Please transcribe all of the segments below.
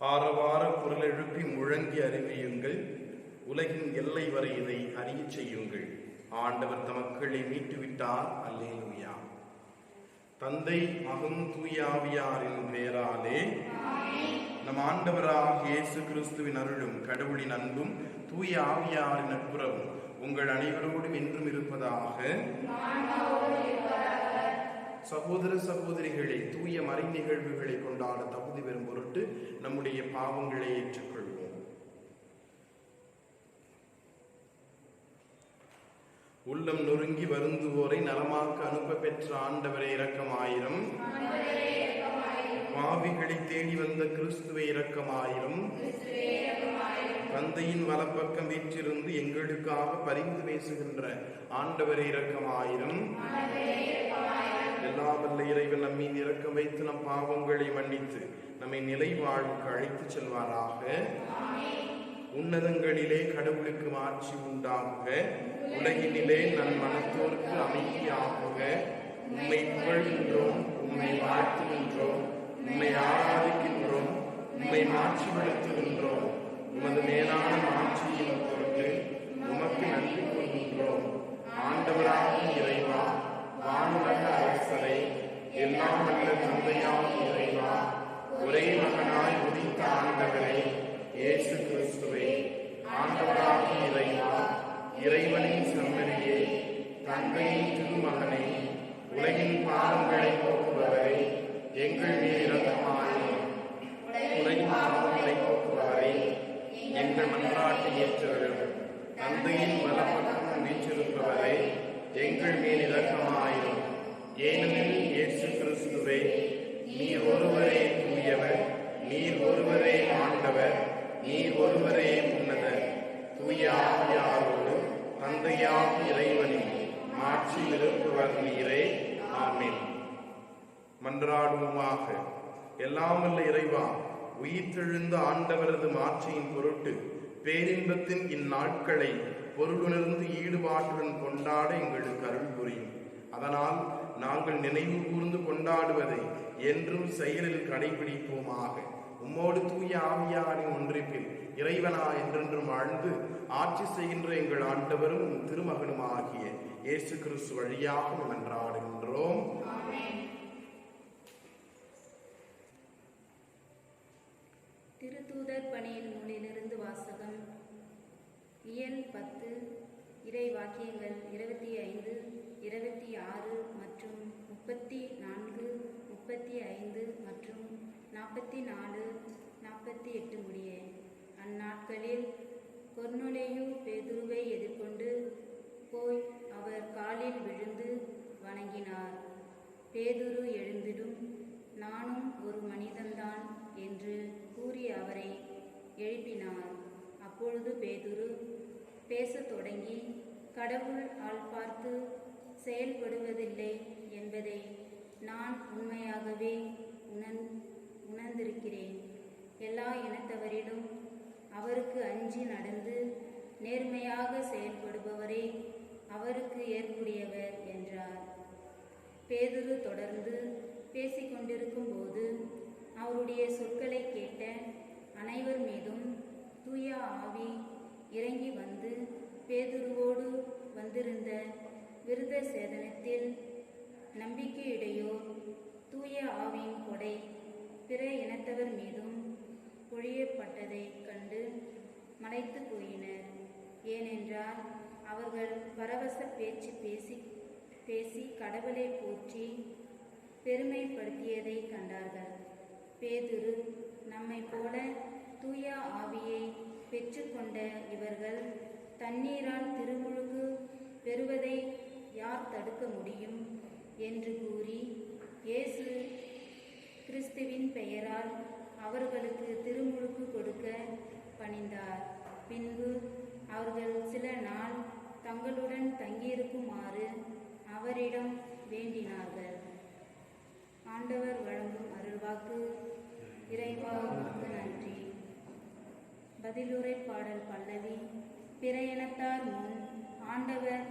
ஆரவார குரல் எழுப்பி முழங்கி அறிவியுங்கள். உலகின் எல்லை வரை இதை அறிய செய்யுங்கள். ஆண்டவர் தம் மக்களை மீட்டுவிட்டார். அல்லேலூயா. தந்தை, மகன், தூய ஆவியாரின் பெயராலே நம் ஆண்டவராக இயேசு கிறிஸ்துவின் அருளும் கடவுளின் அன்பும் தூய ஆவியாரின் நட்புறவும் உங்கள் அனைவரோடும் என்றும் இருப்பதாக. சகோதர சகோதரிகளை, தூய மறை நிகழ்வுகளை கொண்டாட தகுதி பெறும் பொருட்டு நம்முடைய பாவங்களை ஏற்றுக்கொள்வோம். உள்ளம் நொறுங்கி வருந்துவோரை நலமாக்க அனுப்ப பெற்ற ஆண்டவரை இரக்கமாயிரம். பாவிகளை தேடி வந்த கிறிஸ்துவை இரக்கமாயிரம். தந்தையின் வலப்பக்கம் வீற்றிருந்து எங்களுக்காக பரிந்து பேசுகின்ற ஆண்டவரை இரக்கமாயிரம். எல்லா வல்ல இறைவன் நம்மீது இரக்கம் வைத்து நம் பாவங்களை மன்னித்து நம்மை நிலை வாழ்வுக்கு அழைத்து செல்வாராக. உன்னதங்களிலே கடவுளுக்கு மாட்சி உண்டாகுக. உலகினிலே நம் மனத்தோருக்கு அமைதியாகுக. உம்மை புகழ்கின்றோம், உம்மை வாழ்த்துகின்றோம், உம்மை ஆராதிக்கின்றோம், உம்மை மாட்சிப்படுத்துகின்றோம். உமது மேலான மாட்சியின் பொருட்டு உமக்கு நன்றி கொள்கின்றோம். ஆண்டவராகும் இறைவா, வானுலக அரசரை, எல்லாம் வல்ல தந்தையாகும் இறைவா, ஒரே மகனாய் உதித்த ஆண்டவரே இயேசு கிறிஸ்துவே, ஆண்டவராகும் இறைவா, இறைவனின் செம்மறியே, தந்தையின் திருமகனை, உலகின் பாவங்களை போக்குபவரை, எங்கள் மீது இரக்கமாயிரும். உலகின் பாவங்களை போக்குபவரை, எங்கள் மன்றாட்டை ஏற்றவரும். தந்தையின் வலப்பக்கம் வீற்றிருப்பவரை, எங்கள் மேல் இரக்கமாயிரும். ஏனெனில் இயேசு கிறிஸ்துவே, நீர் ஒருவரே தூயவர், நீர் ஒருவரே ஆண்டவர், நீர் ஒருவரே உன்னதர். தூய ஆவியாரோடு தந்தையாகும் இறைவனின் மாட்சியில் இருப்பவர் நீரே. ஆமென். மன்றாடுவோமாக. எல்லாம் வல்ல இறைவா, உயிர்த்தெழுந்த ஆண்டவரது மாட்சியின் பொருட்டு பேரின்பத்தின் இந்நாட்களை பொருளுணர்ந்து ஈடுபாட்டுடன் கொண்டாட எங்களுக்கு அருள் புரியும். அதனால் நாங்கள் நினைவு கூர்ந்து கொண்டாடுவதை என்றும் செயலில் கடைபிடிப்போமாக. உம்மோடு தூய ஆவியாரின் ஒன்றிப்பில் இறைவனா என்றென்றும் வாழ்ந்து ஆட்சி செய்கின்ற எங்கள் ஆண்டவரும் திருமகனுமாகிய இயேசு கிறிஸ்து வழியாக மன்றாடுகின்றோம். திருத்தூதர் பணியின் நூலிலிருந்து வாசகம். இயல் 10, இறை வாக்கியங்கள் 25, 26 மற்றும் 34, 35 மற்றும் 44, 48 முடிய. அந்நாட்களில் கொர்நேலியு பேதுருவை எதிர்கொண்டு போய் அவர் காலில் விழுந்து வணங்கினார். பேதுரு எழுந்திடும், நானும் ஒரு மனிதன்தான் என்று கூறி அவரை எழுப்பினார். அப்பொழுது பேதுரு பேசத் தொடங்கி, கடவுள் ஆள் பார்த்து செயல்படுவதில்லை என்பதை நான் உண்மையாகவே உணர்ந்திருக்கிறேன். எல்லா இனத்தவரிலும் அவருக்கு அஞ்சி நடந்து நேர்மையாக செயல்படுபவரே அவருக்கு ஏற்புடையவர் என்றார். பேதுரு தொடர்ந்து பேசிக்கொண்டிருக்கும் போது அவருடைய சொற்களை கேட்ட அனைவர் மீதும் தூய ஆவி இறங்கி வந்து பேதுருவோடு வந்திருந்த விருத சேதனத்தில் நம்பிக்கையுடையோர் தூய ஆவியின் கொடை பிற இனத்தவர் மீதும் பொழியப்பட்டதை கண்டு மலைத்து போயினர். ஏனென்றால் அவர்கள் பரவச பேச்சு பேசி கடவுளை போற்றி பெருமைப்படுத்தியதை கண்டார்கள். பேதுரு, நம்மை போல தூய ஆவியை பெற்றுக்கொண்ட இவர்கள் தண்ணீரால் திருமுழுக்கு பெறுவதை யார் தடுக்க முடியும் என்று கூறி இயேசு கிறிஸ்துவின் பெயரால் அவர்களுக்கு திருமுழுக்கு கொடுக்க பணிந்தார். பின்பு அவர்கள் சில நாள் தங்களுடன் தங்கியிருக்குமாறு அவரிடம் வேண்டினார்கள். ஆண்டவர் வழங்கும் அருள்வாக்கு. இறைவா உமக்கு நன்றி. பதிலுரை பாடல் பல்லவி. பிற இனத்தார் முன் ஆண்டவர்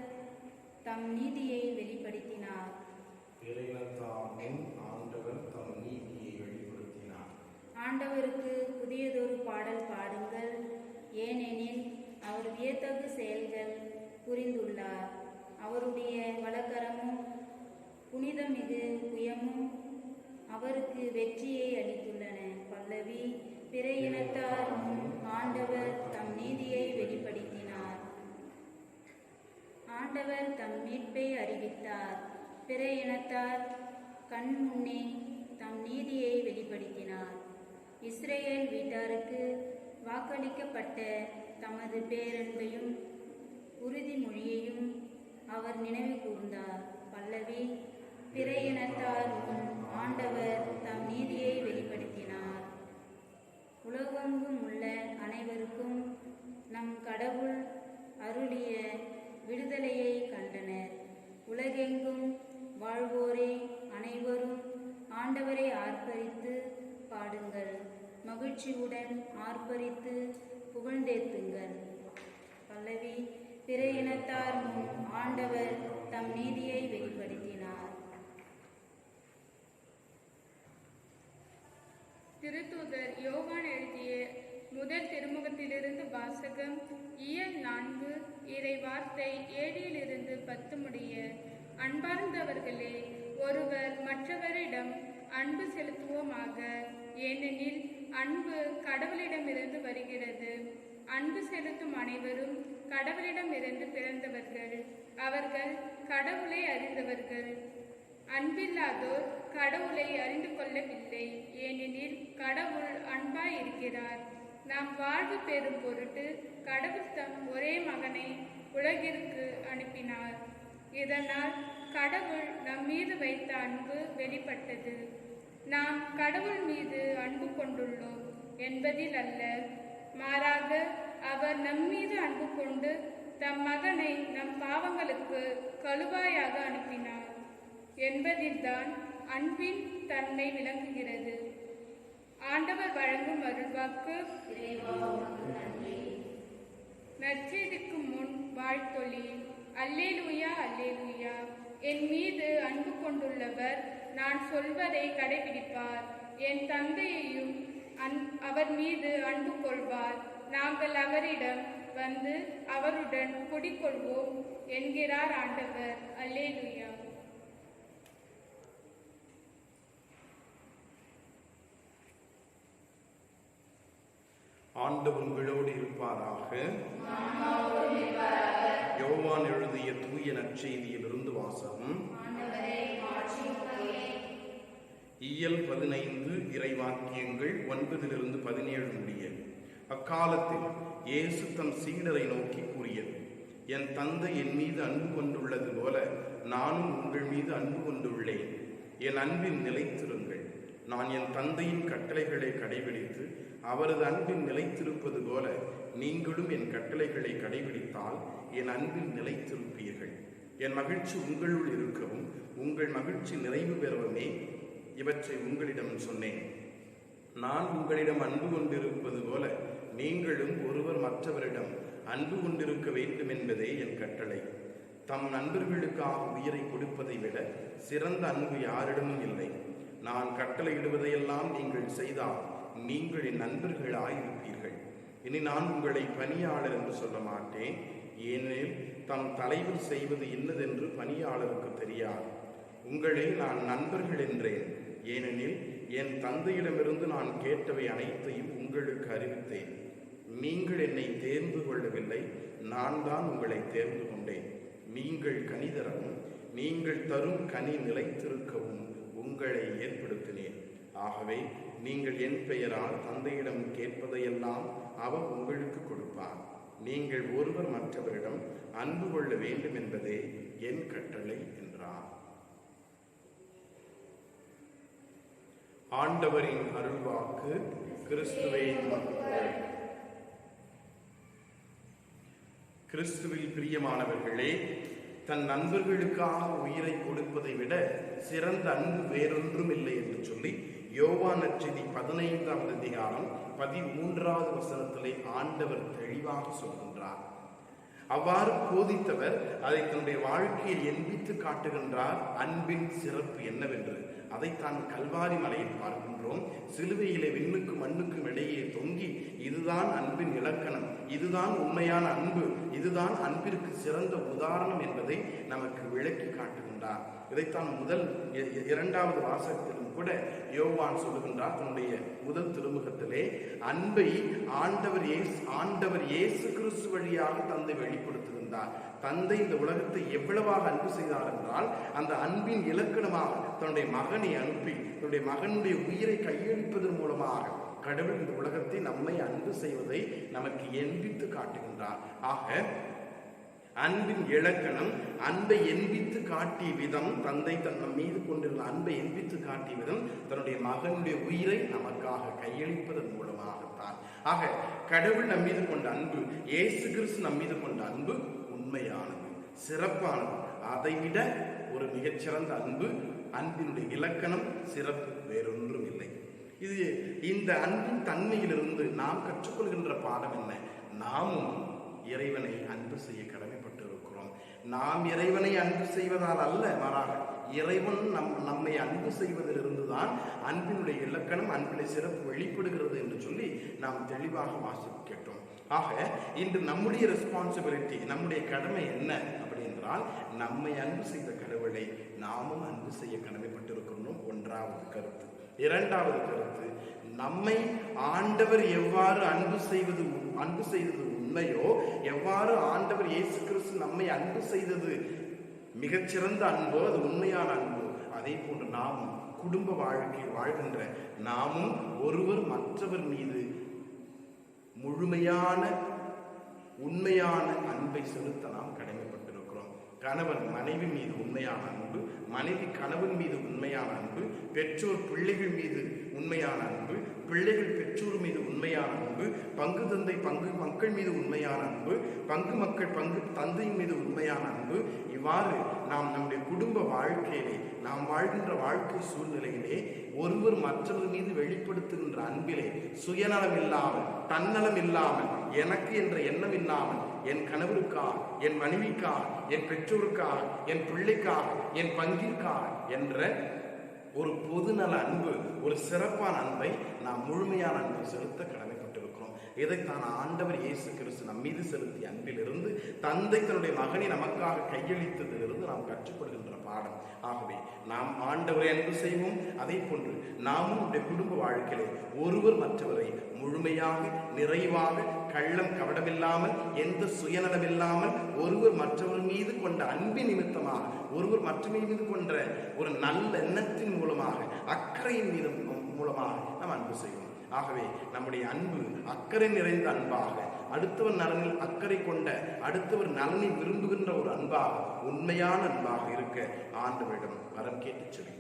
தம் நீதியை வெளிப்படுத்தினார். பிற இனத்தார் முன் ஆண்டவர் தம் நீதியை வெளிப்படுத்தினார். ஆண்டவருக்கு புதிய ஏனெனில் அவர் வியத்தகு செயல்கள் புரிந்துள்ளார். அவருடைய வலக்கரமும் புனிதமிகு புயமும் அவருக்கு வெற்றியை அளித்துள்ளன. பல்லவி. பிற இனத்தார் முன் ஆண்டவர் தம் நீதியை வெளிப்படுத்தினார். ஆண்டவர் தம் மீட்பை அறிவித்தார். பிற இனத்தார் கண் முன்னே தம் நீதியை வெளிப்படுத்தினார். இஸ்ரேல் வீட்டாருக்கு வாக்களிக்கப்பட்ட தமது பேரன்பையும் உறுதிமொழியையும் அவர் நினைவு கூர்ந்தார். பல்லவி. பிற இனத்தார் முன் ஆண்டவர் தம் நீதியை வெளிப்படுத்தினார். உலகெங்கும் உள்ள அனைவருக்கும் நம் கடவுள் அருளிய விடுதலையை கண்டனர். உலகெங்கும் வாழ்வோரே அனைவரும் ஆண்டவரை ஆர்ப்பரித்து பாடுங்கள். மகிழ்ச்சியுடன் ஆர்ப்பரித்து புகழ்ந்தேத்துங்கள். பல்லவி. பிற இனத்தார் முன் ஆண்டவர் தம் நீதியை வெளிப்படுத்தினார். திருத்தூதர் யோவான் எழுதிய முதல் திருமுகத்திலிருந்து வாசகம். இயல் 4 இறை வார்த்தை 7 10 முடிய. அன்பார்ந்தவர்களே, ஒருவர் மற்றவரிடம் அன்பு செலுத்துவோமாக. ஏனெனில் அன்பு கடவுளிடமிருந்து வருகிறது. அன்பு செலுத்தும் அனைவரும் கடவுளிடமிருந்து பிறந்தவர்கள். அவர்கள் கடவுளை அறிந்தவர்கள். அன்பில்லாதோர் கடவுளை அறிந்து கொள்ளவில்லை. ஏனெனில் கடவுள் அன்பாய் இருக்கிறார். நாம் வாழ்வு பெறும் பொருட்டு கடவுள் தம் ஒரே மகனை உலகிற்கு அனுப்பினார். இதனால் கடவுள் நம் மீது வைத்த அன்பு வெளிப்பட்டது. நாம் கடவுள் மீது அன்பு கொண்டுள்ளோம் என்பதில் அல்ல, மாறாக அவர் நம் மீது அன்பு கொண்டு தம் மகனை நம் பாவங்களுக்கு கழுவாயாக அனுப்பினார் என்பதில்தான் அன்பின் தன்மை விளங்குகிறது. ஆண்டவர் வழங்கும் அருள்வாக்கு. நற்செய்திக்கு முன் வாழ்த்தொலி. அல்லேலூயா, அல்லேலூயா. என் மீது அன்பு கொண்டுள்ளவர் நான் சொல்வதை கடைபிடிப்பார். என் தந்தையையும் அவர் மீது அன்பு கொள்வார். நாங்கள் அவரிடம் வந்து அவருடன் குடிக்கொள்வோம் என்கிறார் ஆண்டவர். அல்லேலூயா. ஆண்டவர் உங்களோடு இருப்பாராக. யோவான் எழுதிய தூய நற்செய்தியிலிருந்து வாசகம். இயல் 15 இறைவாக்கியங்கள் 9 17 முடிய. அக்காலத்தில் இயேசு தம் சீடரை நோக்கி கூறியது, என் தந்தை என் மீது அன்பு கொண்டுள்ளது போல நானும் உங்கள் மீது அன்பு கொண்டுள்ளேன். என் அன்பில் நிலைத்திருங்கள். நான் என் தந்தையின் கட்டளைகளை கடைபிடித்து அவரது அன்பில் நிலைத்திருப்பது போல நீங்களும் என் கட்டளைகளை கடைபிடித்தால் என் அன்பில் நிலைத்திருப்பீர்கள். என் மகிழ்ச்சி உங்களுள் இருக்கவும் உங்கள் மகிழ்ச்சி நிறைவு பெறவுமே இவற்றை உங்களிடம் சொன்னேன். நான் உங்களிடம் அன்பு கொண்டிருப்பது போல நீங்களும் ஒருவர் மற்றவரிடம் அன்பு கொண்டிருக்க வேண்டும் என்பதே என் கட்டளை. தம் நண்பர்களுக்காக உயிரை கொடுப்பதை விட சிறந்த அன்பு யாரிடமும் இல்லை. நான் கட்டளையிடுவதையெல்லாம் நீங்கள் செய்தால் நீங்கள் என் நண்பர்களாயிருப்பீர்கள். இனி நான் உங்களை பணியாளர் என்று சொல்ல மாட்டேன், ஏனெனில் தம் தலைவர் செய்வது இன்னதென்று பணியாளருக்கு தெரியாது. உங்களை நான் நண்பர்கள் என்றேன், ஏனெனில் என் தந்தையிடமிருந்து நான் கேட்டவை அனைத்தையும் உங்களுக்கு அறிவித்தேன். நீங்கள் என்னை தேர்ந்து கொள்ளவில்லை, நான் தான் உங்களை தேர்ந்து கொண்டேன். நீங்கள் கனி தரவும் நீங்கள் தரும் கனி நிலைத்திருக்கவும் உங்களை ஏற்படுத்தினேன். ஆகவே நீங்கள் என் பெயரால் தந்தையிடம் கேட்பதையெல்லாம் அவர் உங்களுக்கு கொடுப்பார். நீங்கள் ஒருவர் மற்றவரிடம் அன்பு கொள்ள வேண்டும் என்பதே என் கட்டளை என்றார். ஆண்டவரின் அருள்வாக்கு. கிறிஸ்துவே. கிறிஸ்துவில் பிரியமானவர்களே, தன் நண்பர்களுக்காக உயிரை கொடுப்பதை விட சிறந்த அன்பு வேறொன்றும் இல்லை என்று சொல்லி யோவான் நற்செய்தி 15வது அதிகாரம் 13வது வசனத்திலே ஆண்டவர் தெளிவாக சொல்கின்றார். அவ்வாறு போதித்தவர் அதை தன்னுடைய வாழ்க்கையில் எண்பித்து காட்டுகின்றார். அன்பின் சிறப்பு என்னவென்று அதைத்தான் கல்வாரி மலையில் பார்க்கின்றோம். சிலுவையிலே விண்ணுக்கும் மண்ணுக்கும் இடையே தொங்கி இதுதான் அன்பின் இலக்கணம், இதுதான் உண்மையான அன்பு, இதுதான் அன்பிற்கு சிறந்த உதாரணம் என்பதை நமக்கு விளக்கி காட்டுகின்றார். இதைத்தான் முதல் 2வது வாசகத்திலும் கூட யோவான் சொல்லுகின்றார். தன்னுடைய முதல் திருமுகத்திலே அன்பை ஆண்டவர் இயேசு கிறிஸ்து வழியாக தந்தை வெளிப்படுத்துகின்றார். தந்தை இந்த உலகத்தை எவ்வளவாக அன்பு செய்தார் என்றால், அந்த அன்பின் இலக்கணமாக தன்னுடைய மகனை அனுப்பி தன்னுடைய மகனுடைய உயிரை கையளிப்பதன் மூலமாக கடவுள் இந்த உலகத்தை நம்மை அன்பு செய்வதை நமக்கு எண்பித்து காட்டுகின்றார். ஆக அன்பின் இலக்கணம், அன்பை எண்பித்து காட்டிய விதம், தந்தை நம் மீது கொண்டிருந்த அன்பை எண்பித்து காட்டிய விதம் தன்னுடைய மகனுடைய உயிரை நமக்காக கையளிப்பதன் மூலமாகத்தான். ஆக கடவுள் நம் மீது கொண்ட அன்பு, இயேசு கிறிஸ்து நம் மீது கொண்ட அன்பு உண்மையானது, சிறப்பானது. அதைவிட ஒரு மிகச்சிறந்த அன்பு, அன்பினுடைய இலக்கணம், சிறப்பு வேறொன்றும் இல்லை. இந்த அன்பின் தன்மையிலிருந்து நாம் கற்றுக்கொள்கின்ற பாடம் என்ன? நாமும் இறைவனை அன்பு செய்ய கடமைப்பட்டு இருக்கிறோம். நாம் இறைவனை அன்பு செய்வதால் அல்ல, மாறாக இறைவன் நம்மை அன்பு செய்வதிலிருந்து தான் அன்பினுடைய இலக்கணம், அன்பினுடைய சிறப்பு வெளிப்படுகிறது என்று சொல்லி நாம் தெளிவாக வாசித்து கேட்டோம். ஆக இன்று நம்முடைய ரெஸ்பான்சிபிலிட்டி, நம்முடைய கடமை என்ன அப்படி என்றால், நம்மை அன்பு செய்த கடவுளை நாமும் அன்பு செய்ய கடமைப்பட்டிருக்கிறோம். 1வது கருத்து. 2வது கருத்து, நம்மை ஆண்டவர் எவ்வாறு அன்பு செய்தது உண்மையோ, எவ்வாறு ஆண்டவர் இயேசு கிறிஸ்து நம்மை அன்பு செய்தது மிகச்சிறந்த அன்போ, அது உண்மையான அன்போ, அதே போன்று நாமும் குடும்ப வாழ்க்கை வாழ்கின்ற நாமும் ஒருவர் மற்றவர் மீது முழுமையான உண்மையான அன்பை செலுத்த நாம் கடமைப்பட்டிருக்கிறோம். கணவன் மனைவி மீது உண்மையான அன்பு, மனைவி கணவன் மீது உண்மையான அன்பு, பெற்றோர் பிள்ளைகள் மீது உண்மையான அன்பு, பிள்ளைகள் பெற்றோர் மீது உண்மையான அன்பு, பங்கு தந்தை பங்கு மக்கள் மீது உண்மையான அன்பு, பங்கு மக்கள் பங்கு தந்தை மீது உண்மையான அன்பு. இவ்வாறு நாம் நம்முடைய குடும்ப வாழ்க்கையிலே, நாம் வாழ்கின்ற வாழ்க்கை சூழ்நிலையிலே ஒருவர் மற்றவர் மீது வெளிப்படுத்துகின்ற அன்பிலே சுயநலம் இல்லாமல், தன்னலம் இல்லாமல், எனக்கு என்ற எண்ணம் இல்லாமல், என் கணவருக்காக, என் மனைவிக்காக, என் பெற்றோருக்காக, என் பிள்ளைக்காக, என் பங்கிற்காக என்ற ஒரு பொதுநல அன்பு, ஒரு சிறப்பான அன்பை நாம் முழுமையான அன்பை செலுத்த கடமைப்பட்டிருக்கிறோம். இதைத்தான் ஆண்டவர் இயேசு கிறிஸ்து நம் மீது செலுத்திய அன்பிலிருந்து, தந்தை தன்னுடைய மகனை நமக்காக கையளித்ததிலிருந்து நாம் கற்றுக்கொள்கின்ற பாடம். ஆகவே நாம் ஆண்டவரை அன்பு செய்வோம். அதே போன்று நாமும் நம்முடைய குடும்ப வாழ்க்கையிலே ஒருவர் மற்றவரை முழுமையாக, நிறைவாக, கள்ளம் கபடமில்லாமல், எந்த சுயநலமில்லாமல், ஒருவர் மற்றவர் மீது கொண்ட அன்பின் நிமித்தமாக, ஒருவர் மற்றவர் மீது கொண்ட ஒரு நல்ல எண்ணத்தின் மூலமாக, அக்கறையின் மீது மூலமாக நாம் அன்பு செய்வோம். ஆகவே நம்முடைய அன்பு அக்கறை நிறைந்த அன்பாக, அடுத்தவர் நலனில் அக்கறை கொண்ட, அடுத்தவர் நலனை விரும்புகின்ற ஒரு அன்பாக, உண்மையான அன்பாக இருக்க ஆண்டவரிடம் வரம் கேட்டு செல்வோம்.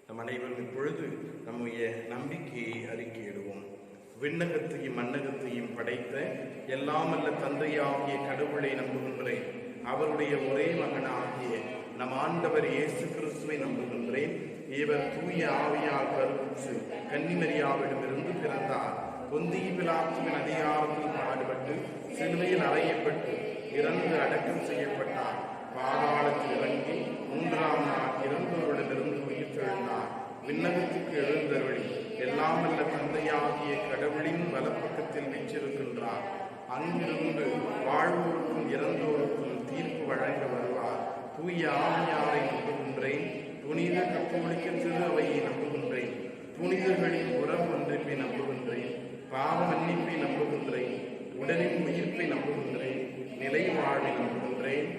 நம் அனைவரும் இப்பொழுது நம்முடைய நம்பிக்கையை அறிக்கையிடுவோம். விண்ணகத்தையும் மண்ணகத்தையும் படைத்த எல்லாமல்ல தந்தையாகிய கடவுளை நம்புகின்றேன். அவருடைய ஒரே மகனாகிய நம் ஆண்டவர் இயேசு கிறிஸ்துவை நம்புகின்றேன். இவர் தூய ஆவியால் கருவுற்று கன்னிமரியாவிடமிருந்து பிறந்தார். பொந்திய பிலாத்துவின் அதிகாரத்தில் பாடுபட்டு சிலுவையில் அறையப்பட்டு இறந்து அடக்கம் செய்யப்பட்டார். பாதாளத்தில் இறங்கி 3ஆம் நாள் இறந்தோரிடமிருந்து உயிர் தெழுந்தார். விண்ணகத்துக்கு எழுந்தருளி எல்லாமல்ல தந்தையாகிய கடவுளின் வலப்பக்கத்தில் வீற்றிருக்கின்றார். அங்கிருந்து வாழ்வோருக்கும் இறந்தோருக்கும் தீர்ப்பு வழங்க வருவார். தூய ஆவியாரை நம்புகின்றேன். புனித கத்தோலிக்க திரு அவையை நம்புகின்றேன். புனிதர்களின் உறவு ஒன்றிப்பை நம்புகின்றேன். பாவ மன்னிப்பை நம்புகின்றேன். உடலின் உயிர்ப்பை நம்புகின்றேன். நிலை வாழ்வை நம்புகின்றேன்.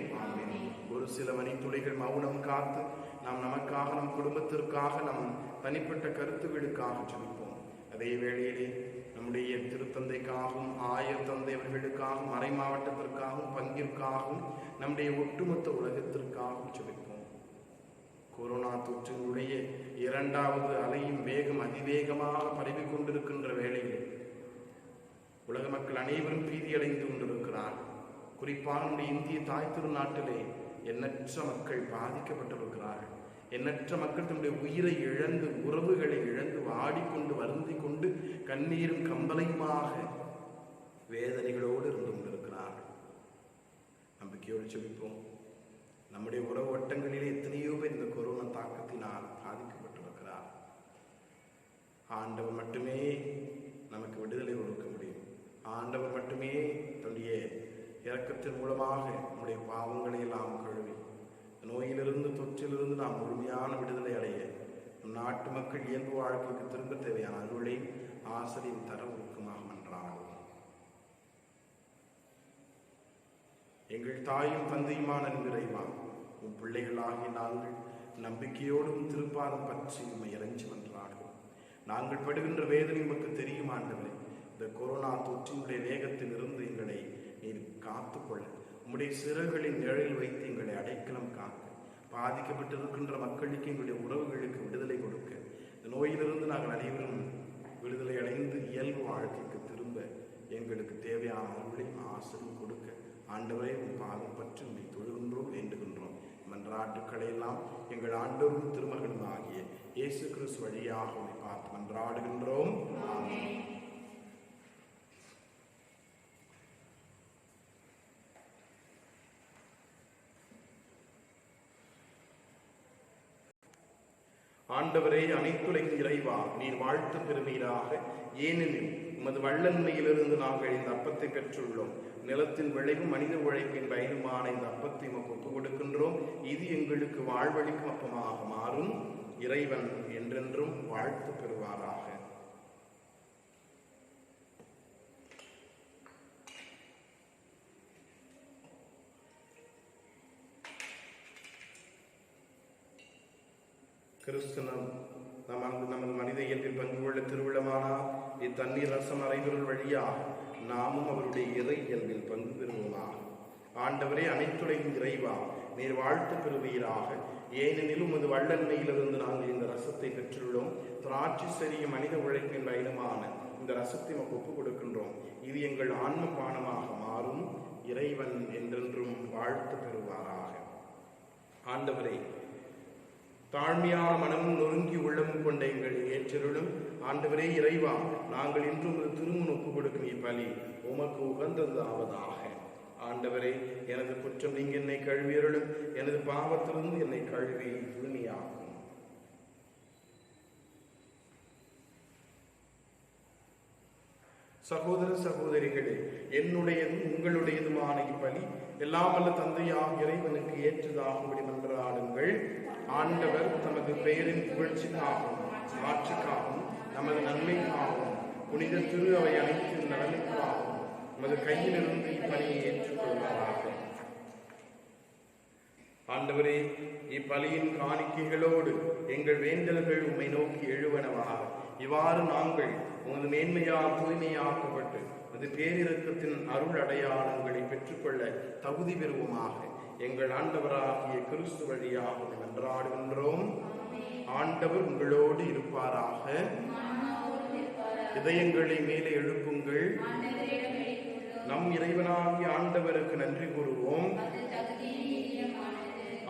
ஒரு சில மணித்துளிகள் மௌனம் காத்து நாம் நமக்காக, நம் குடும்பத்திற்காக, நம் தனிப்பட்ட கருத்துகளுக்காக ஜெபிப்போம். அதே வேளையிலே நம்முடைய திருத்தந்தைக்காகவும், ஆயர் தந்தை அவர்களுக்காகவும், மறை மாவட்டத்திற்காகவும், பங்கிற்காகவும், நம்முடைய ஒட்டுமொத்த உலகத்திற்காகவும் ஜெபிப்போம். கொரோனா தொற்றினுடைய 2வது அலையும் வேகம் அதிவேகமாக பரவி கொண்டிருக்கின்ற வேளையில் உலக மக்கள் அனைவரும் பீதியடைந்து கொண்டிருக்கிறார். குறிப்பாக நம்முடைய இந்திய தாய் திருநாட்டிலே எண்ணற்ற மக்கள் பாதிக்கப்பட்டிருக்கிறார்கள். எண்ணற்ற மக்கள் தம்முடைய உயிரை இழந்து, உறவுகளை இழந்து, வாடிக்கொண்டு, வருந்தி கொண்டு, கண்ணீரும் கம்பலையுமாக வேதனைகளோடு இருந்து கொண்டிருக்கிறார்கள். நம்பிக்கையோடு செபிப்போம். நம்முடைய உறவு வட்டங்களிலே எத்தனையோ பேர் இந்த கொரோனா தாக்கத்தினால் பாதிக்கப்பட்டிருக்கிறார். ஆண்டவர் மட்டுமே நமக்கு விடுதலை கொடுக்க முடியும். ஆண்டவர் மட்டுமே தன்னுடைய இரக்கத்தின் மூலமாக நம்முடைய பாவங்களை எல்லாம் கழுவி நோயிலிருந்து, தொற்றிலிருந்து நாம் முழுமையான விடுதலை அடைய நம் நாட்டு மக்கள் இயல்பு வாழ்க்கைக்கு திரும்ப தேவையான அருளை ஆசிரியின் தர ஊக்கமாக மன்றாடுவோம். எங்கள் தாயும் தந்தையுமான நிறைவா, உன் பிள்ளைகளாகிய நாங்கள் நம்பிக்கையோடும் திருப்பாதம் பற்றி உண்மை இறைஞ்சி மன்றாடுவோம். நாங்கள் படுகின்ற வேதனை உமக்கு தெரியும் ஆண்டவரே. இந்த கொரோனா தொற்றினுடைய வேகத்தில் இருந்து எங்களை நீர் காத்துக்கொள்ள உம்முடைய சிறகுகளின் நிழலில் வைத்து எங்களை அடைக்கலம் காக்க, பாதிக்கப்பட்டிருக்கின்ற மக்களுக்கு, எங்களுடைய உறவுகளுக்கு விடுதலை கொடுக்க, இந்த நோயிலிருந்து நாங்கள் அனைவரும் விடுதலை அடைந்து இயல்பு வாழ்க்கைக்கு திரும்ப எங்களுக்கு தேவையான அருளையும் ஆசிரியம் கொடுக்க ஆண்டவரே உன் பாதம் பற்றி உண்மை தொழுகின்றோம், வேண்டுகின்றோம். மன்றாட்டுக்களை எல்லாம் எங்கள் ஆண்டவரும் திருமகனும் ஆகிய இயேசு கிறிஸ்து வழியாக உன்னை பார்த்து மன்றாடுகின்றோம். ஆமென். ஆண்டவரே, அனைத்துலகின் இறைவா, நீர் வாழ்த்து பெறுவீராக. ஏனெனில் உமது வல்லன்மையிலிருந்து நாங்கள் இந்த அப்பத்தை பெற்றுள்ளோம். நிலத்தின் விளைவும் மனித உழைப்பின் பயனுமான இந்த அப்பத்தை உமக்கு ஒப்புக் கொடுக்கின்றோம். இது எங்களுக்கு வாழ்வழிக்கும் அப்பமாக மாறும். இறைவன் என்றென்றும் வாழ்த்து பெறுவாராக. கிறிஸ்தனம் நமது மனித இயல்பில் பங்கு கொள்ள திருவிழமானார். இத்தண்ணீர் ரசம் அறைபொருள் வழியாக நாமும் அவருடைய இறை இயல்பில் பங்கு பெறுவோமாக. ஆண்டவரே, அனைத்துலகின் இறைவா, நீர் வாழ்த்து பெறுவீராக. ஏனெனில் உமது வல்லன்மையிலிருந்து நாங்கள் இந்த ரசத்தை பெற்றுள்ளோம். திராட்சை செறிய மனித உழைப்பின் பயணமான இந்த ரசத்தை நமக்கு ஒப்புக் கொடுக்கின்றோம். இது எங்கள் ஆன்ம பானமாக மாறும். இறைவன் என்றென்றும் வாழ்த்து பெறுவாராக. ஆண்டவரே, தாழ்மையான மனமும் நொறுங்கி உள்ளமும் கொண்ட எங்கள் ஏற்றருளும். ஆண்டவரே இறைவா, நாங்கள் இன்றும் திருமுன் ஒப்புக் கொடுக்கும் இப்பலி உமக்கு உகந்தது ஆவதாக. ஆண்டவரே, எனது குற்றம் நீங்க என்னை கழுவியருளும். எனது பாவத்திலிருந்து என்னை கழுவி தூய்மையாகும். சகோதர சகோதரிகளே, என்னுடையதும் உங்களுடையதுமான இப்பலி எல்லாம் வல்ல தந்தையாக இறைவனுக்கு ஏற்றதாகும்படி மன்றாடுங்கள். ஆண்டவர் தமது பெயரின் புகழ்ச்சிக்காகவும் ஆட்சிக்காகவும் நமது நன்மைக்காகவும் புனித திரு அவை அனைத்தின் நலனுக்காகவும் நமது கையிலிருந்து இப்பலியை ஏற்றுக்கொள்வாராக. ஆண்டவரே, இப்பலியின் காணிக்கைகளோடு எங்கள் வேண்டல்கள் உம்மை நோக்கி எழுவனவாக. இவ்வாறு நாங்கள் உமது மேன்மையால் தூய்மையாக்கப்பட்டு அது பேரிரக்கத்தின் அருள் அடையாளங்களை பெற்றுக்கொள்ள தகுதி பெறுவோமாக. எங்கள் ஆண்டவராகிய கிறிஸ்து வழியாக மன்றாடுகின்றோம். ஆண்டவர் உங்களோடு இருப்பாராக. இதயங்களை மேலே எழுப்புங்கள். நம் இறைவனாகிய ஆண்டவருக்கு நன்றி கூறுவோம்.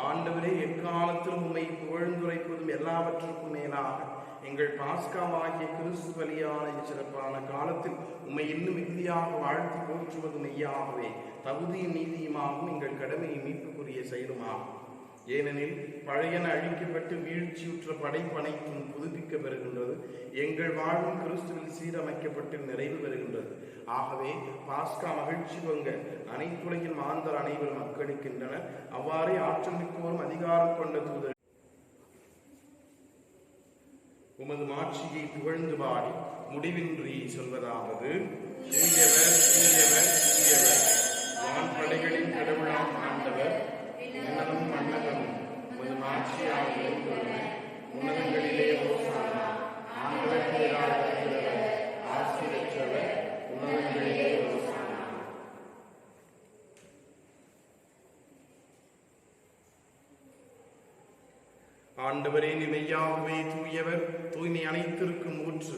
ஆண்டவரே, எக்காலத்திலும் உம்மை புகழ்ந்துரைப்பதும் எல்லாவற்றுக்கும் மேலாக எங்கள் பாஸ்காவாகிய கிறிஸ்து பலியான சிறப்பான காலத்தில் உம்மை இன்னும் மிகுதியாக வாழ்த்து போற்றுவது மெய்யாகவே தகுதியும் நீதியுமாகவும் எங்கள் கடமையை மீட்புக்குரிய செயலுமாகும். ஏனெனில் பழையன அழிக்கப்பட்டு வீழ்ச்சியுற்ற படைப்பனைத்தும் புதுப்பிக்க பெறுகின்றது. எங்கள் வாழ்வும் கிறிஸ்துவில் சீரமைக்கப்பட்டு நிறைவு பெறுகின்றது. ஆகவே பாஸ்கா மகிழ்ச்சி பொங்க அனைத்துலகில் மாந்தர் அனைவரும் மக்களிக்கின்றனர். அவ்வாறே ஆற்றல் மிக்கோரும் அதிகாரம் கொண்ட தூதர் உமது மாட்சியை புகழ்ந்து பாடி முடிவின்றி சொல்வதாவது: தூயவர் தூயவர் தூயவர், வான்படைகளின் கடவுளாம் ஆண்டவர், உன்னதம் மன்னதம் உமது மாட்சியாக இருந்துள்ளன. உன்னதங்களிலே ஓசானா. ஆண்டவர் பேரால் வருகிறவர் ஆசி பெற்றவர், உன்னதங்களிலே ஓசானா. ஆண்டவரே, நீ மெய்யாகவே தூயவர், தூய்மை அனைத்திற்கும் ஊற்று.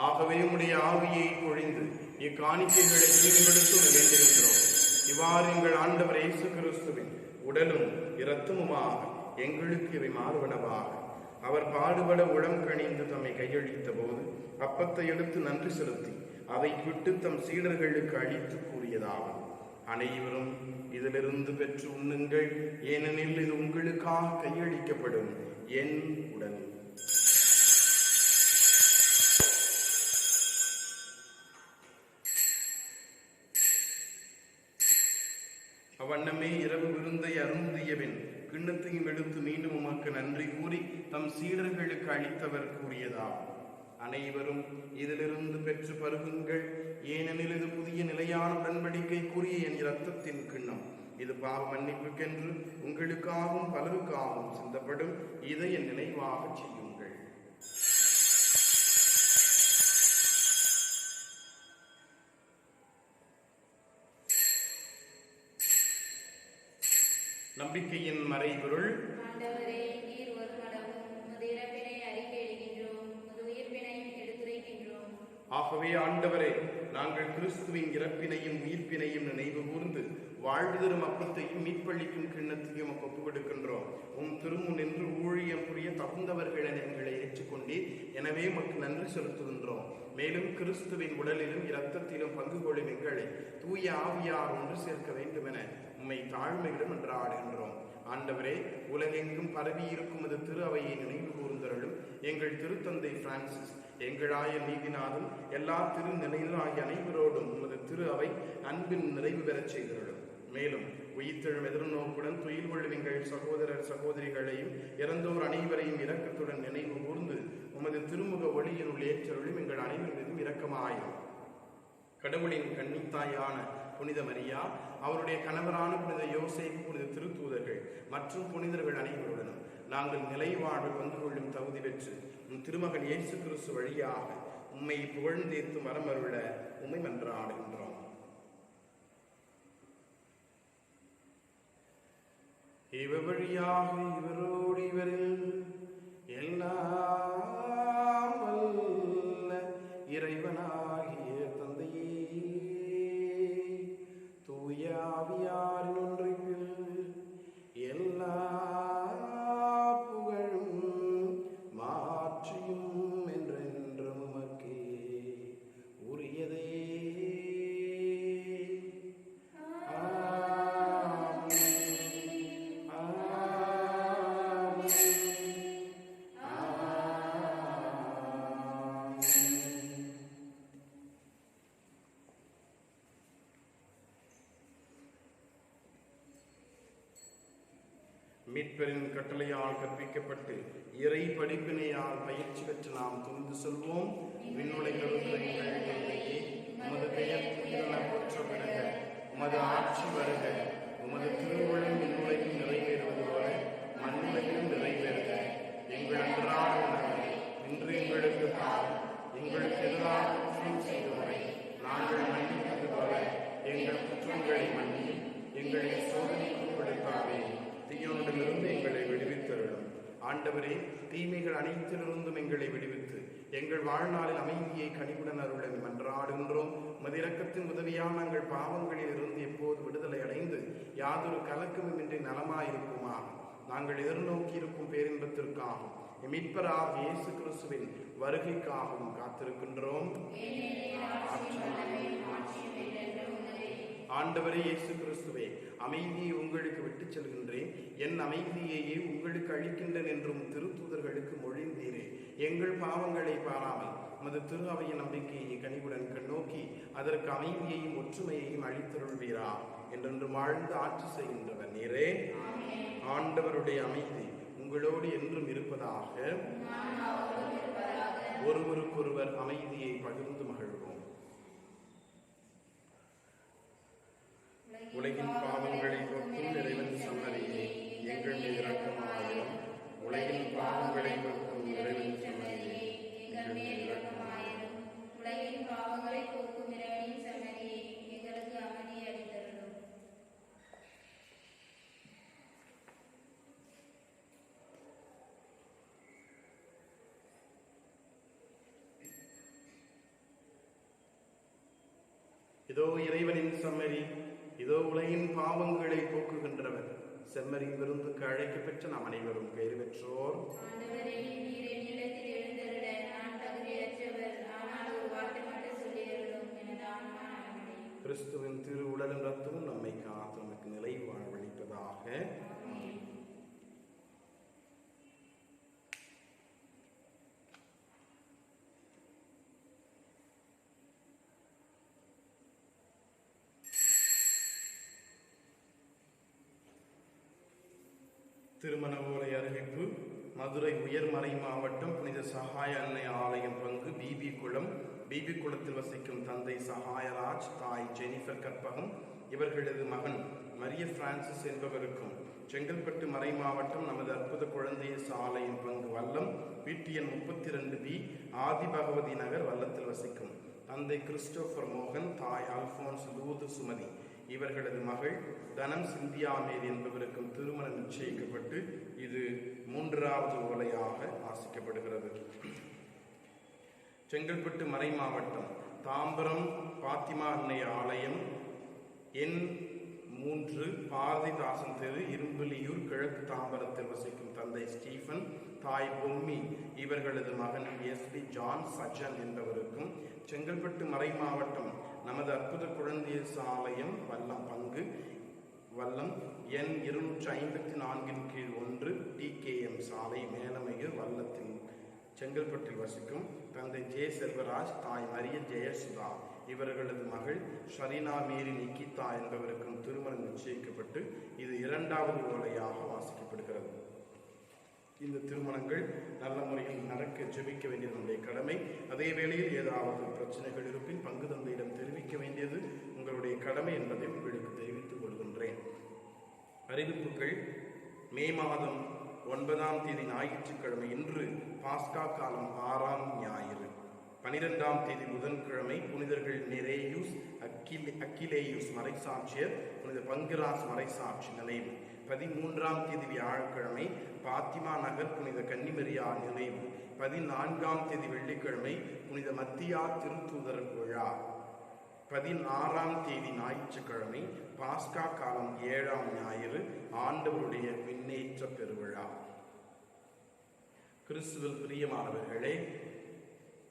ஆகவே உம்முடைய ஆவியை பொழிந்து இக்காணிக்கைகளை தீர்ந்தெடுத்து வேண்டுகின்றோம். இவ்வாறு எங்கள் ஆண்டவர் இயேசு கிறிஸ்துவின் உடலும் இரத்தமுமாக எங்களுக்கு இவை மாறுவனவாக. அவர் பாடுபட உளம் கணிந்து தம்மை கையளித்த போது அப்பத்தை எடுத்து நன்றி செலுத்தி அதை விட்டு தம் சீடர்களுக்கு அளித்து கூறியதாவது: அனைவரும் இதிலிருந்து பெற்று உண்ணுங்கள், ஏனெனில் இது உங்களுக்காக கையளிக்கப்படும் என் உடல். அவ்வண்ணமே இரவு விருந்தை அருந்தியபின் கிண்ணத்தையும் எடுத்து மீண்டும் உமக்கு நன்றி கூறி தம் சீடர்களுக்கு அளித்தவர் கூறியதாகும்: அனைவரும் இதிலிருந்து பெற்று பருகுங்கள், ஏனெனில் இது புதிய நிலையான உடன்படிக்கைக்குரிய என் இரத்தத்தின் கிண்ணம். இது பாவ மன்னிப்புக்கென்று உங்களுக்காகவும் பலருக்காகவும் சிந்தப்படும். இதை என் நினைவாக செய்யுங்கள். நம்பிக்கையின் மறைபொருள்: ஆண்டவரே, நீர் ஒரு மடவும் உமது இறப்பினை அறிக்கையிடுகின்றோம், உமது உயிர்ப்பினையும் எடுத்துரைக்கின்றோம். ஆகவே ஆண்டவரே, நாங்கள் கிறிஸ்துவின் இறப்பினையும் உயிர்ப்பினையும் நினைவு கூர்ந்து வாழ்வு தரும் அப்பத்தையும் மீட்பளிக்கும் கிண்ணத்தையும் ஒப்புக் கொடுக்கின்றோம். உம் திருமுன் நின்று ஊழியம் புரிய தகுந்தவர்கள் என எங்களை ஏற்றுக்கொண்டீர். எனவே உமக்கு நன்றி செலுத்துகின்றோம். மேலும் கிறிஸ்துவின் உடலிலும் இரத்தத்திலும் பங்கு கொள்ளும் எங்களை தூய ஆவியார் ஒன்று சேர்க்க வேண்டும் என உம்மை தாழ்மையிடம் என்றாடுகின்றோம். ஆண்டவரே, உலகெங்கும் பரவி இருக்கும் இது திரு அவையை நினைவு கூர்ந்தருளும். எங்கள் திருத்தந்தை பிரான்சிஸ், எங்களாய நீதிநாதன், எல்லா திருநிலையிலாகிய அனைவரோடும் உமது திரு அவை அன்பின் நிறைவு பெறச் செய்தருளும். மேலும் உயிர்த்தெழும் எதிர்நோக்குடன் துயில் கொள்ளும் எங்கள் சகோதரர் சகோதரிகளையும் இறந்தோர் அனைவரையும் இரக்கத்துடன் நினைவு கூர்ந்து உமது திருமுக ஒளியினுள் ஏற்றருளும். எங்கள் அனைவர் மீதும் இரக்கமாயும். கடவுளின் கன்னித்தாயான புனித மரியா, அவருடைய கணவரான புனித யோசேப்பு, புனித திருத்தூதர்கள் மற்றும் புனிதர்கள் அனைவருடனும் நாங்கள் நிலை வாழ்வில் வந்து கொள்ளும் தகுதி பெற்று உம் திருமகன் இயேசு கிறிஸ்து வழியாக உம்மை புகழ்ந்தேத்து மரமருள உம்மை மன்றாடுகின்றோம். இவர் வழியாக இவரோடு இவரில் எல்லாம் வல்ல இறைவனாகிய தந்தையே, தூய ஆவியாரின் ஒன்றிப்பில் எல்லா புகழும் மாற்றியும் என்றென்றும் உமக்கே உரியதே. மீட்பரின் கட்டளையால் கற்பிக்கப்பட்டு இறை படிப்பினையால் பயிற்சி பெற்று நாம் துணிந்து செல்வோம். விண்ணுலகிலிருந்து எங்கள் தந்தையே, உமது பெயர் தூயென போற்றப்படுக, உமது ஆட்சி வருக, உமது திருவுளம் விண்ணுலகில் நிறைவேறுவது போல மண்ணுலகிலும் நிறைவேறுக. எங்கள் அன்றாட உணவை இன்று எங்களுக்கு தாரும். எங்களுக்கு எதிராக குற்றம் செய்தவரை நாங்கள் மன்னிப்பது போல எங்கள் குற்றங்களை மன்னியும். எங்களை சோதனைக்கு உட்படுத்தாதே, தீயோனிடமிருந்து எங்களை விடுவித்தருளும். ஆண்டவரே, தீமைகள் அனைத்திலிருந்தும் எங்களை விடுவித்து எங்கள் வாழ்நாளில் அமைதியை கனிவுடன் அருள மன்றாடுகின்றோம். உமது இரக்கத்தின் உதவியால் நாங்கள் பாவங்களில் இருந்து எப்போது விடுதலை அடைந்து யாதொரு கலக்கமுமின்றி நலமாயிருக்குமாக நாங்கள் எதிர்நோக்கி இருக்கும் பேரின்பத்திற்காகவும் மீட்பராக இயேசு கிறிஸ்துவின் வருகைக்காகவும் காத்திருக்கின்றோம். ஆண்டவரே இயேசு கிறிஸ்துவே, அமைதியை உங்களுக்கு விட்டுச் செல்கின்றேன், என் அமைதியையே உங்களுக்கு அளிக்கின்றேன் என்றும் திருத்தூதர்களுக்கு மொழிந்தீரே. எங்கள் பாவங்களை பாராமல் உமது திரு அவையின் நம்பிக்கையை கனிவுடன் கண்ணோக்கி அதற்கு அமைதியையும் ஒற்றுமையையும் அளித்தருள்வீரா. என்றென்று வாழ்ந்து ஆட்சி செய்கின்றவர் நீரே. ஆண்டவருடைய அமைதி உங்களோடு என்றும் இருப்பதாக. ஒருவருக்கொருவர் அமைதியை பகிர்ந்து மகிழ்வோம். உலகின் பாவங்களை போக்கும் இறைவன் சன்னதியே, எங்கள் மீது இரக்கமாயிரும். உலகின் பாவங்களை போக்கும் இறைவன் சன்னதியே, எங்கள் மீது இரக்கமாயிரும். உலகின் பாவங்களை போக்கும் இறைவனின் சன்னதியே, எங்களுக்கு அமைதி அளித்தருளும். இதோ இறைவனின் சம்மதி, இதோ உலகின் பாவங்களை போக்குகின்றவர். செம்மறியின் விருந்துக்கு அழைக்கப்பெற்ற நாம் அனைவரும் பேறு பெற்றோர். ஆண்டவரே, நீர் என் இல்லத்தில் எழுந்தருள நான் தகுதியற்றவர். ஆனால் ஒரு வார்த்தை மட்டும் சொல்லியருளும், எனது ஆன்மா நலமடையும். கிறிஸ்துவின் திரு உடலும் ரத்தமும் நம்மை காத்து நமக்கு நிலை வாழ்வளிப்பதாக. ஆமென். திருமண ஓலை அறிவிப்பு. மதுரை உயர்மறை மாவட்டம் புனித சகாய அன்னை ஆலயம் பங்கு பிபி குளம். பிபி குளத்தில் வசிக்கும் தந்தை சகாயராஜ், தாய் ஜெனிஃபர் கற்பகம், இவர்களது மகன் மரிய பிரான்சிஸ் என்பவருக்கும் செங்கல்பட்டு மறை மாவட்டம் நமது அற்புத குழந்தையேசு ஆலயம் பங்கு வல்லம் வீட்டு எண் 32B ஆதி பகவதி நகர் வல்லத்தில் வசிக்கும் தந்தை கிறிஸ்டோபர் மோகன், தாய் அல்போன்ஸ் லூது சுமதி, இவர்களது மகள் தனம் சிந்தியா மேரி என்பவருக்கும் திருமணம் நிச்சயிக்கப்பட்டு இது 3வது ஓலையாக வாசிக்கப்படுகிறது. செங்கல்பட்டு மறை மாவட்டம் தாம்பரம் பாத்திமா அன்னை ஆலயம் எண் 3 பாரதிதாசன் தெரு இரும்புலியூர் கிழக்கு தாம்பரத்தில் வசிக்கும் தந்தை ஸ்டீஃபன், தாய் பொம்மி, இவர்களது மகன் எஸ்பி ஜான் சஜன் என்பவருக்கும் செங்கல்பட்டு மறை மாவட்டம் நமது அற்புத குழந்தையேசு ஆலயம் வல்லம் பங்கு வல்லம் எண் 254 கீழ் 1 TKM சாலை மேலமையூர் வல்லத்தில் செங்கல்பட்டில் வசிக்கும் தந்தை ஜே செல்வராஜ், தாய் மரிய ஜெயசுதா, இவர்களது மகள் ஷரீனா மேரி நிக்கிதா என்பவருக்கும் திருமணம் நிச்சயிக்கப்பட்டு இது 2வது ஓலையாக வாசிக்கப்படுகிறது. இந்த திருமணங்கள் நல்ல முறையில் நடக்க ஜெபிக்க வேண்டியது நம்முடைய கடமை. அதே வேளையில் ஏதாவது பிரச்சனைகள் இருப்பின் பங்கு தந்தையிடம் தெரிவிக்க வேண்டியது உங்களுடைய கடமை என்பதை உங்களுக்கு தெரிவித்துக் கொள்கின்றேன். அறிவிப்புகள். மே மாதம் 9ஆம் தேதி ஞாயிற்றுக்கிழமை இன்று பாஸ்கா காலம் 6ஆம் ஞாயிறு. 12ஆம் தேதி புதன்கிழமை புனிதர்கள் நெரேயூஸ், அக்கிலேயூஸ் மறைசாட்சியர், புனித பங்கிராஸ் மறைசாட்சி நினைவு. 13ஆம் தேதி வியாழக்கிழமை பாத்திமா நகர் புனித கன்னிமரியா நினைவு. 14ஆம் தேதி வெள்ளிக்கிழமை புனித மத்தியா திருத்தூதர் விழா. 16ஆம் தேதி ஞாயிற்றுக்கிழமை பாஸ்கா காலம் 7ஆம் ஞாயிறு ஆண்டவருடைய விண்ணேற்ற பெருவிழா. கிறிஸ்துவில் பிரியமானவர்களே,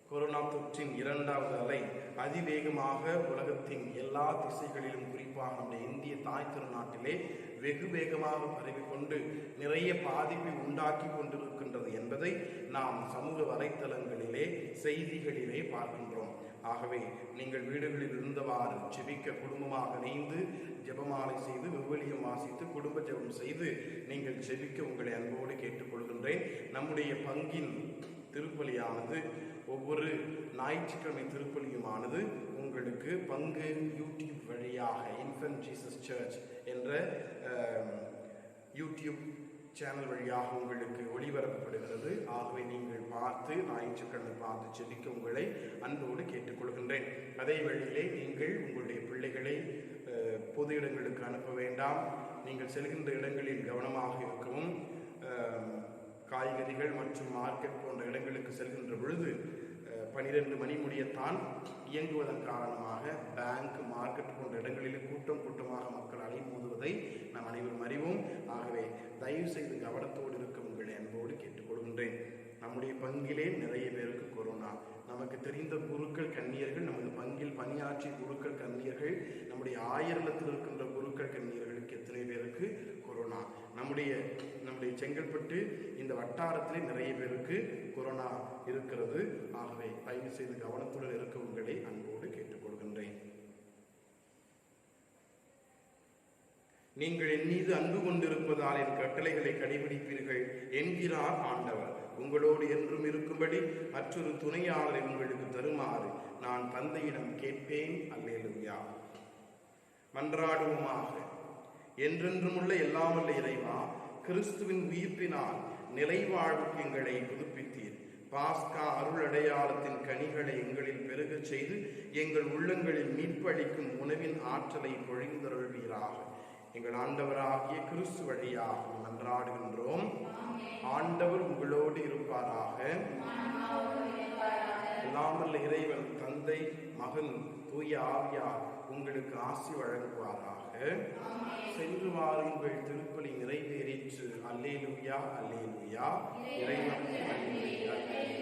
கொரோனா தொற்றின் 2வது அலை அதிவேகமாக உலகத்தின் எல்லா திசைகளிலும், குறிப்பாக நம்முடைய இந்திய தாய் திருநாட்டிலே வெகு வேகமாக பரவிக்கொண்டு நிறைய பாதிப்பை உண்டாக்கி கொண்டிருக்கின்றது என்பதை நாம் சமூக வலைத்தளங்களிலே செய்திகளிலே பார்க்கின்றோம். ஆகவே நீங்கள் வீடுகளில் இருந்தவாறு ஜெபிக்க குடும்பமாக இணைந்து ஜெபமாலை செய்து விவிலியம் வாசித்து குடும்ப ஜெபம் செய்து நீங்கள் ஜெபிக்க உங்களை அன்போடு கேட்டுக்கொள்கின்றேன். நம்முடைய பங்கின் திருப்பலியானது ஒவ்வொரு ஞாயிற்றுக்கிழமை திருப்பலியுமானது உங்களுக்கு பங்கு யூடியூப் வழியாக இன்ஃபன்ட் ஜீசஸ் சர்ச் என்ற யூடியூப் சேனல் வழியாக உங்களுக்கு ஒளிபரப்பப்படுகிறது. ஆகவே நீங்கள் பார்த்து ஞாயிற்றுக்கிழமை பார்த்து ஜெபிக்க உங்களை அன்போடு கேட்டுக்கொள்கின்றேன். அதே வழியிலே நீங்கள் உங்களுடைய பிள்ளைகளை பொது இடங்களுக்கு அனுப்ப வேண்டாம். நீங்கள் செல்கின்ற இடங்களில் கவனமாக இருக்கவும். காய்கறிகள் மற்றும் மார்க்கெட் போன்ற இடங்களுக்கு செல்கின்ற பொழுது 12 மணி முடியத்தான் இயங்குவதன் காரணமாக பேங்க், மார்க்கெட் போன்ற இடங்களில் கூட்டமாக மக்கள் அலைமோதுவதை நாம் அனைவரும் அறிவோம். ஆகவே தயவு செய்து கவனத்தோடு இருக்க உங்களை அன்போடு கேட்டுக்கொள்கின்றேன். நம்முடைய பங்கிலே நிறைய பேருக்கு கொரோனா. நமக்கு தெரிந்த குருக்கள் கன்னியர்கள், நமது பங்கில் பணியாற்றிய குருக்கள் கன்னியர்கள், நம்முடைய ஆயிரத்தில் இருக்கின்ற குருக்கள் கன்னியர்களுக்கு எத்தனை பேருக்கு கொரோனா. நம்முடைய செங்கல்பட்டு இந்த வட்டாரத்திலே நிறைய பேருக்கு கொரோனா இருக்கிறது. ஆகவே தயவு செய்து கவனத்துடன் இருக்க உங்களை அன்போடு கேட்டுக்கொள்கின்றேன். நீங்கள் என் மீது அன்பு கொண்டிருப்பதால் என் கட்டளைகளை கடைபிடிப்பீர்கள் என்கிறார் ஆண்டவர். உங்களோடு என்றும் இருக்கும்படி மற்றொரு துணையாளரை உங்களுக்கு தருமாறு நான் தந்தையிடம் கேட்பேன். அல்லேலூயா. மன்றாடுவோமாக. என்றென்றும் உள்ள எல்லாம் வல்ல இறைவா, கிறிஸ்துவின் உயிர்ப்பினால் நிலைவாழ்வுக்கு எங்களை புதுப்பித்தீர். பாஸ்கா அருள் அடையாளத்தின் கனிகளை எங்களில் பெருகச் செய்து எங்கள் உள்ளங்களில் மீட்பளிக்கும் உணவின் ஆற்றலை பொழிந்தருள்வீராக. எங்கள் ஆண்டவராகிய கிறிஸ்து வழியாக மன்றாடுகின்றோம். ஆண்டவர் உங்களோடு இருப்பாராக. எல்லாம் வல்ல இறைவன் தந்தை, மகன், தூய ஆவியார் உங்களுக்கு ஆசி வழங்குவாராக. சென்று வாருங்கள், திருப்பலி நிறைவேறிற்று. அல்லேலூயா அல்லேலூயா. இறைவனுக்கு நன்றி. அல்லேலூயா.